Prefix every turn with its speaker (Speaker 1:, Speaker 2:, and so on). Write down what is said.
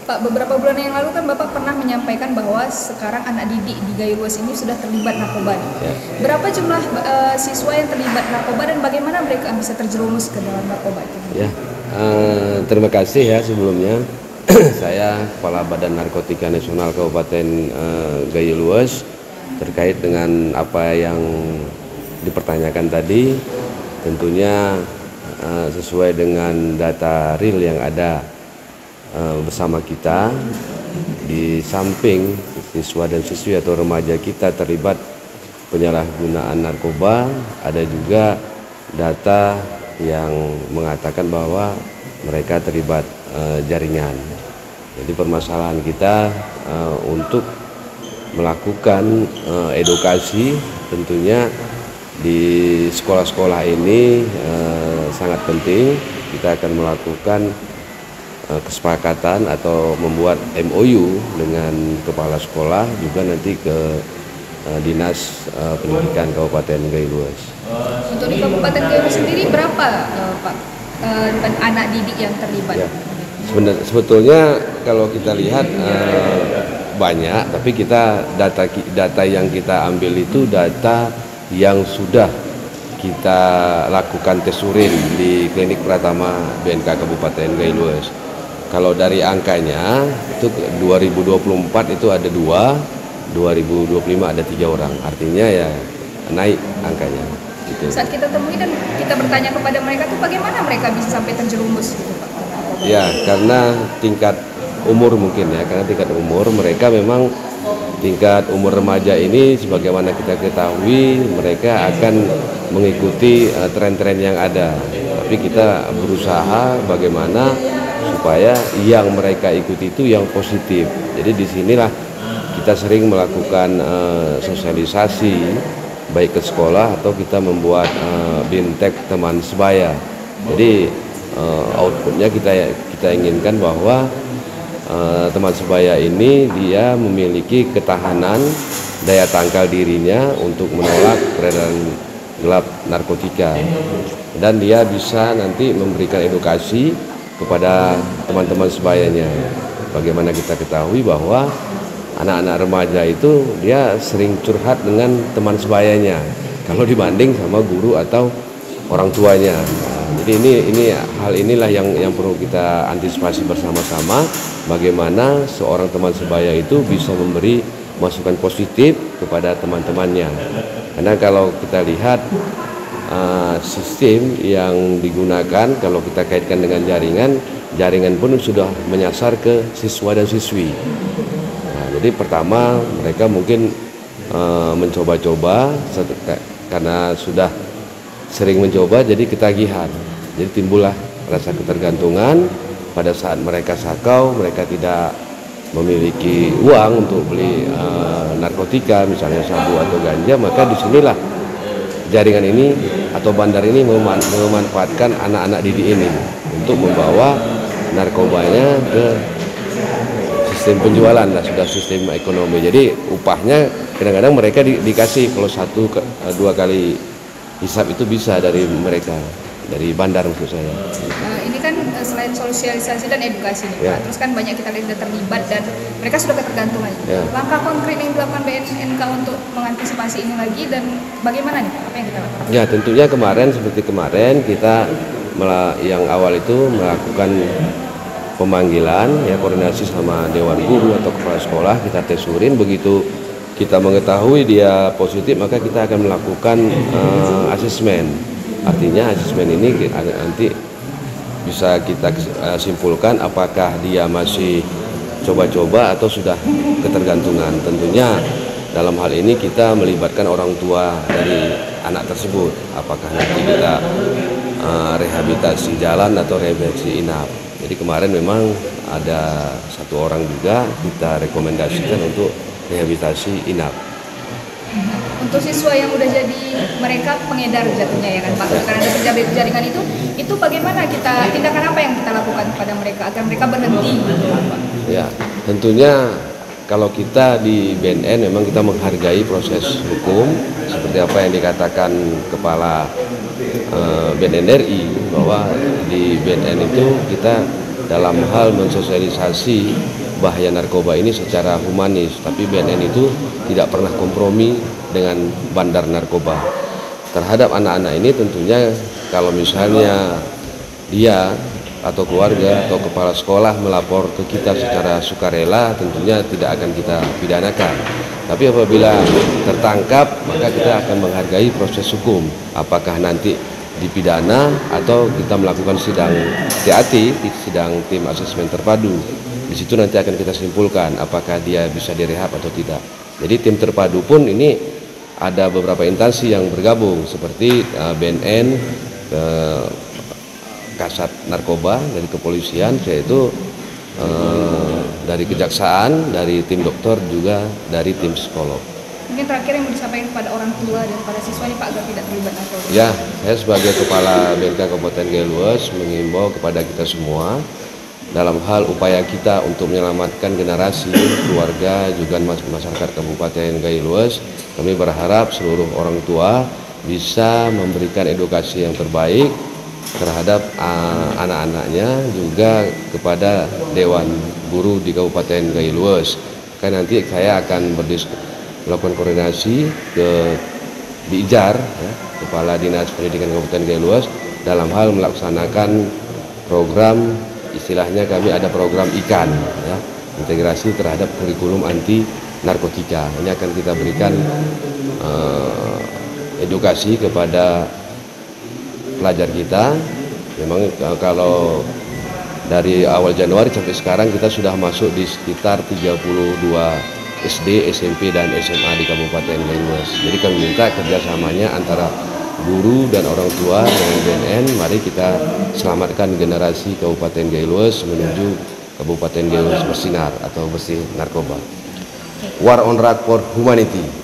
Speaker 1: Pak, beberapa bulan yang lalu kan Bapak pernah menyampaikan bahwa sekarang anak didik di Gayo Luas ini sudah terlibat narkoba.
Speaker 2: Ya.
Speaker 1: Berapa jumlah siswa yang terlibat narkoba dan bagaimana mereka bisa terjerumus ke dalam narkoba itu?
Speaker 2: Ya, terima kasih ya sebelumnya. Saya Kepala Badan Narkotika Nasional Kabupaten Gayo Luas, terkait dengan apa yang dipertanyakan tadi, tentunya sesuai dengan data real yang ada bersama kita, di samping siswa dan siswi atau remaja kita terlibat penyalahgunaan narkoba, ada juga data yang mengatakan bahwa mereka terlibat jaringan. Jadi permasalahan kita untuk melakukan edukasi, tentunya di sekolah-sekolah ini sangat penting. Kita akan melakukan kesepakatan atau membuat MOU dengan kepala sekolah, juga nanti ke Dinas Pendidikan Kabupaten Gayo Luas.
Speaker 1: Untuk di Kabupaten Gayo Luas sendiri berapa Pak anak didik yang terlibat?
Speaker 2: Ya. Sebetulnya kalau kita lihat banyak, tapi data yang kita ambil itu data yang sudah kita lakukan tes urin di Klinik Pratama BNK Kabupaten Gayo Luas. Kalau dari angkanya itu 2024 itu ada 2, 2025 ada 3 orang. Artinya ya naik angkanya. Gitu.
Speaker 1: Saat kita temui dan kita bertanya kepada mereka tuh bagaimana mereka bisa sampai terjerumus gitu Pak?
Speaker 2: Ya, karena tingkat umur mungkin ya, karena tingkat umur mereka memang tingkat umur remaja ini sebagaimana kita ketahui mereka akan mengikuti tren-tren yang ada. Tapi kita berusaha bagaimana supaya yang mereka ikuti itu yang positif. Jadi disinilah kita sering melakukan sosialisasi baik ke sekolah atau kita membuat bintek teman sebaya. Jadi outputnya kita inginkan bahwa teman sebaya ini dia memiliki ketahanan daya tangkal dirinya untuk menolak peredaran gelap narkotika, dan dia bisa nanti memberikan edukasi kepada teman-teman sebayanya. Bagaimana kita ketahui bahwa anak-anak remaja itu dia sering curhat dengan teman sebayanya kalau dibanding sama guru atau orang tuanya. Jadi ini hal inilah yang perlu kita antisipasi bersama-sama, bagaimana seorang teman sebaya itu bisa memberi masukan positif kepada teman-temannya. Karena kalau kita lihat sistem yang digunakan, kalau kita kaitkan dengan jaringan pun sudah menyasar ke siswa dan siswi. Nah, jadi pertama mereka mungkin mencoba-coba, karena sudah sering mencoba jadi ketagihan, jadi timbullah rasa ketergantungan. Pada saat mereka sakau, mereka tidak memiliki uang untuk beli narkotika, misalnya sabu atau ganja, maka disinilah jaringan ini atau bandar ini memanfaatkan anak-anak didik ini untuk membawa narkobanya ke sistem penjualan lah, sudah sistem ekonomi. Jadi upahnya kadang-kadang mereka dikasih kalau 1-2 kali hisap itu bisa dari mereka, dari bandar maksud saya.
Speaker 1: Ini kan selain sosialisasi dan edukasi nih Pak, terus kan banyak kita lihat terlibat dan mereka sudah ketergantungan. Langkah konkret yang dilakukan BNNK untuk mengantisipasi ini lagi dan bagaimana nih Pak? Apa yang kita lakukan?
Speaker 2: Ya, tentunya seperti kemarin kita yang awal itu melakukan pemanggilan ya, koordinasi sama Dewan Guru atau kepala sekolah, kita tes urin. Begitu kita mengetahui dia positif, maka kita akan melakukan asesmen. Artinya asesmen ini nanti bisa kita simpulkan apakah dia masih coba-coba atau sudah ketergantungan. Tentunya dalam hal ini kita melibatkan orang tua dari anak tersebut. Apakah nanti kita rehabilitasi jalan atau rehabilitasi inap. Jadi kemarin memang ada 1 orang juga kita rekomendasikan untuk rehabilitasi inap.
Speaker 1: Untuk siswa yang udah jadi mereka pengedar jatuhnya ya kan Pak, karena ada jaringan itu bagaimana tindakan apa yang kita lakukan kepada mereka agar mereka berhenti?
Speaker 2: Ya, tentunya kalau kita di BNN memang kita menghargai proses hukum seperti apa yang dikatakan Kepala BNN RI, bahwa di BNN itu kita dalam hal mensosialisasi bahaya narkoba ini secara humanis, tapi BNN itu tidak pernah kompromi dengan bandar narkoba. Terhadap anak-anak ini tentunya kalau misalnya dia atau keluarga atau kepala sekolah melapor ke kita secara sukarela, tentunya tidak akan kita pidanakan. Tapi apabila tertangkap, maka kita akan menghargai proses hukum, apakah nanti dipidana atau kita melakukan sidang TAT, sidang tim asesmen terpadu. Di situ nanti akan kita simpulkan apakah dia bisa direhab atau tidak. Jadi tim terpadu pun ini ada beberapa instansi yang bergabung seperti BNN, Kasat Narkoba dari kepolisian, yaitu dari kejaksaan, dari tim dokter, juga dari tim psikolog.
Speaker 1: Mungkin terakhir yang mau disampaikan kepada orang tua dan pada siswa ini Pak agar tidak terlibat narkoba.
Speaker 2: Ya, saya sebagai Kepala BNK Kabupaten Gayo Lues mengimbau kepada kita semua dalam hal upaya kita untuk menyelamatkan generasi, keluarga, juga masyarakat Kabupaten Gayo Lues. Kami berharap seluruh orang tua bisa memberikan edukasi yang terbaik terhadap anak-anaknya, juga kepada Dewan Guru di Kabupaten Gayo Lues. Kan nanti saya akan melakukan koordinasi ke Dijar, ya, Kepala Dinas Pendidikan Kabupaten Gayo Lues, dalam hal melaksanakan program, istilahnya kami ada program IKAN, ya, integrasi terhadap kurikulum anti narkotika. Ini akan kita berikan edukasi kepada pelajar kita. Memang kalau dari awal Januari sampai sekarang kita sudah masuk di sekitar 32 SD, SMP, dan SMA di Kabupaten Gayo Lues. Jadi kami minta kerjasamanya antara guru dan orang tua dengan BNN. Mari kita selamatkan generasi Kabupaten Gayo Lues menuju Kabupaten Gayo Lues bersinar atau bersih narkoba. War on Drug for Humanity.